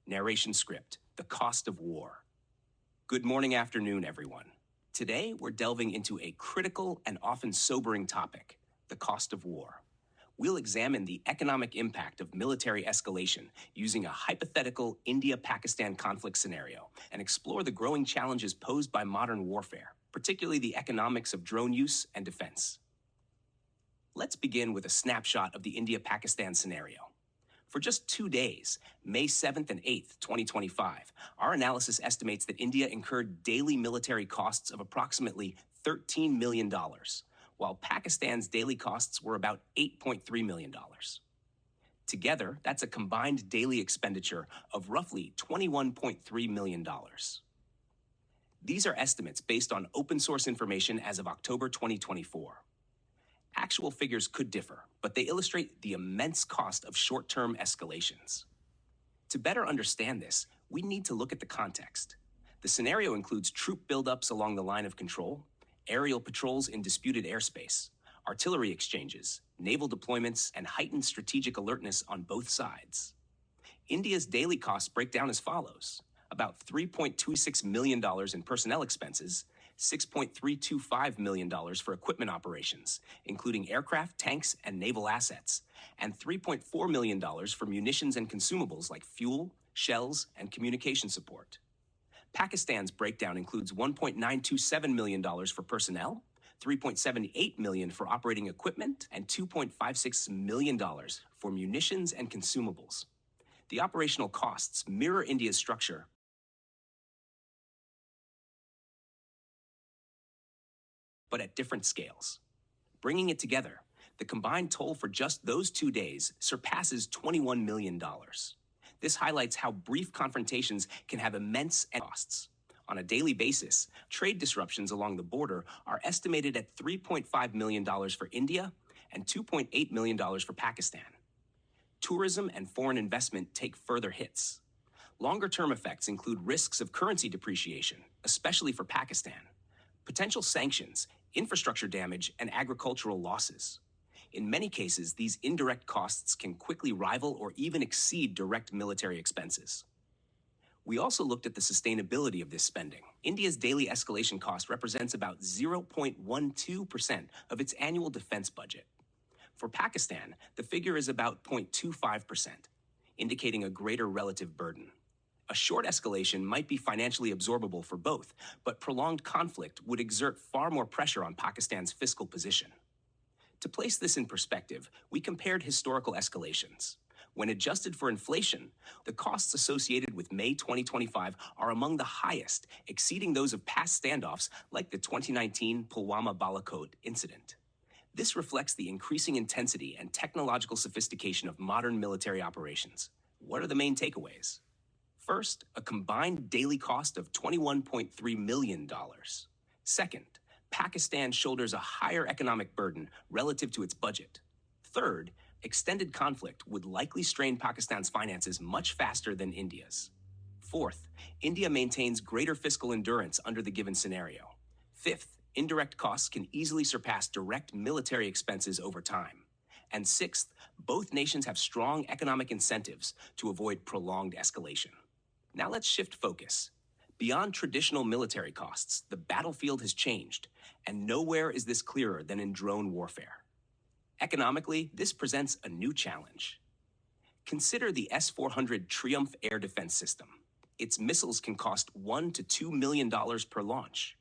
Narration script, The Cost of War. Good morning, afternoon, everyone. Today, we're delving into a critical and often sobering topic, the cost of war. We'll examine the economic impact of military escalation using a hypothetical India-Pakistan conflict scenario and explore the growing challenges posed by modern warfare, particularly the economics of drone use and defense. Let's begin with a snapshot of the India-Pakistan scenario. For just 2 days, May 7th and 8th, 2025, our analysis estimates that India incurred daily military costs of approximately $13 million, while Pakistan's daily costs were about $8.3 million. Together, that's a combined daily expenditure of roughly $21.3 million. These are estimates based on open source information as of October 2024. Actual figures could differ, but they illustrate the immense cost of short-term escalations. To better understand this, we need to look at the context. The scenario includes troop buildups along the line of control, aerial patrols in disputed airspace, artillery exchanges, naval deployments, and heightened strategic alertness on both sides. India's daily costs break down as follows: about $3.26 million in personnel expenses, $6.325 million for equipment operations, including aircraft, tanks, and naval assets, and $3.4 million for munitions and consumables like fuel, shells, and communication support. Pakistan's breakdown includes $1.927 million for personnel, $3.78 million for operating equipment, and $2.56 million for munitions and consumables. The operational costs mirror India's structure, but at different scales. Bringing it together, the combined toll for just those 2 days surpasses $21 million. This highlights how brief confrontations can have immense costs. On a daily basis, trade disruptions along the border are estimated at $3.5 million for India and $2.8 million for Pakistan. Tourism and foreign investment take further hits. Longer-term effects include risks of currency depreciation, especially for Pakistan, potential sanctions, infrastructure damage, and agricultural losses. In many cases, these indirect costs can quickly rival or even exceed direct military expenses. We also looked at the sustainability of this spending. India's daily escalation cost represents about 0.12% of its annual defense budget. For Pakistan, the figure is about 0.25%, indicating a greater relative burden. A short escalation might be financially absorbable for both, but prolonged conflict would exert far more pressure on Pakistan's fiscal position. To place this in perspective, we compared historical escalations. When adjusted for inflation, the costs associated with May 2025 are among the highest, exceeding those of past standoffs like the 2019 Pulwama Balakot incident. This reflects the increasing intensity and technological sophistication of modern military operations. What are the main takeaways? First, a combined daily cost of $21.3 million. Second, Pakistan shoulders a higher economic burden relative to its budget. Third, extended conflict would likely strain Pakistan's finances much faster than India's. Fourth, India maintains greater fiscal endurance under the given scenario. Fifth, indirect costs can easily surpass direct military expenses over time. And sixth, both nations have strong economic incentives to avoid prolonged escalation. Now let's shift focus. Beyond traditional military costs, the battlefield has changed, and nowhere is this clearer than in drone warfare. Economically, this presents a new challenge. Consider the S-400 Triumph air defense system. Its missiles can cost $1 to $2 million per launch.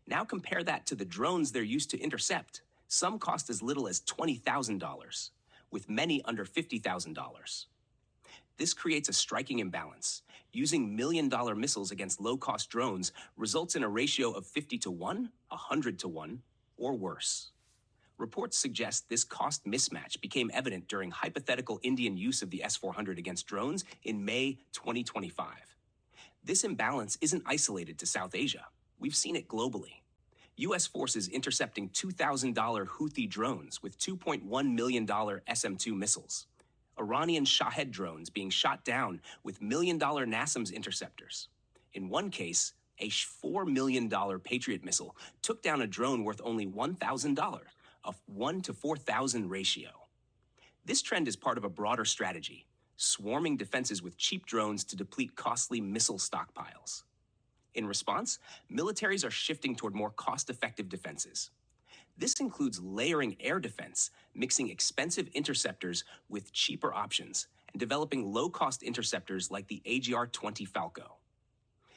Now compare that to the drones they're used to intercept. Some cost as little as $20,000, with many under $50,000. This creates a striking imbalance. Using million-dollar missiles against low-cost drones results in a ratio of 50 to 1, 100 to 1, or worse. Reports suggest this cost mismatch became evident during hypothetical Indian use of the S-400 against drones in May 2025. This imbalance isn't isolated to South Asia. We've seen it globally. U.S. forces intercepting $2,000 Houthi drones with $2.1 million SM-2 missiles. Iranian Shahed drones being shot down with million-dollar NASAMS interceptors. In one case, a $4 million Patriot missile took down a drone worth only $1,000, a 1 to 4,000 ratio. This trend is part of a broader strategy. swarming defenses with cheap drones to deplete costly missile stockpiles. In response, militaries are shifting toward more cost-effective defenses. This includes layering air defense, mixing expensive interceptors with cheaper options, and developing low-cost interceptors like the AGR-20 Falco.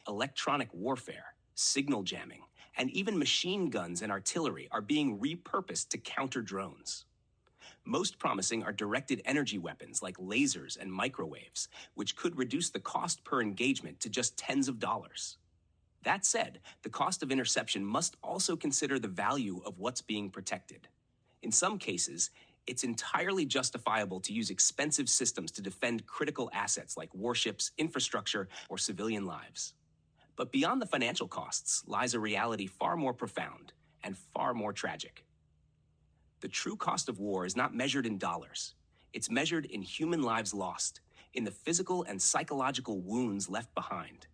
Electronic warfare, signal jamming, and even machine guns and artillery are being repurposed to counter drones. Most promising are directed energy weapons like lasers and microwaves, which could reduce the cost per engagement to just tens of dollars. That said, the cost of interception must also consider the value of what's being protected. In some cases, it's entirely justifiable to use expensive systems to defend critical assets like warships, infrastructure, or civilian lives. But beyond the financial costs lies a reality far more profound and far more tragic. The true cost of war is not measured in dollars. It's measured in human lives lost, in the physical and psychological wounds left behind,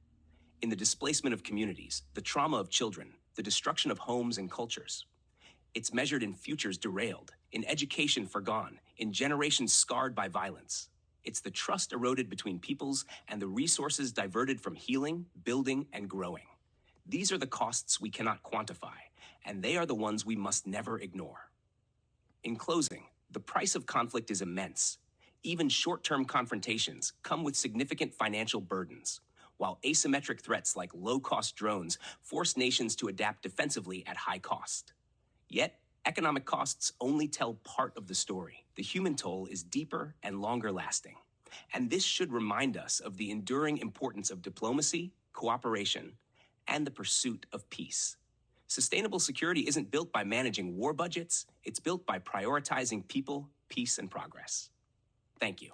in the displacement of communities, the trauma of children, the destruction of homes and cultures. It's measured in futures derailed, in education forgone, in generations scarred by violence. It's the trust eroded between peoples and the resources diverted from healing, building, and growing. These are the costs we cannot quantify, and they are the ones we must never ignore. In closing, the price of conflict is immense. Even short-term confrontations come with significant financial burdens, while asymmetric threats like low-cost drones force nations to adapt defensively at high cost. Yet, economic costs only tell part of the story. The human toll is deeper and longer lasting. And this should remind us of the enduring importance of diplomacy, cooperation, and the pursuit of peace. Sustainable security isn't built by managing war budgets, it's built by prioritizing people, peace, and progress. Thank you.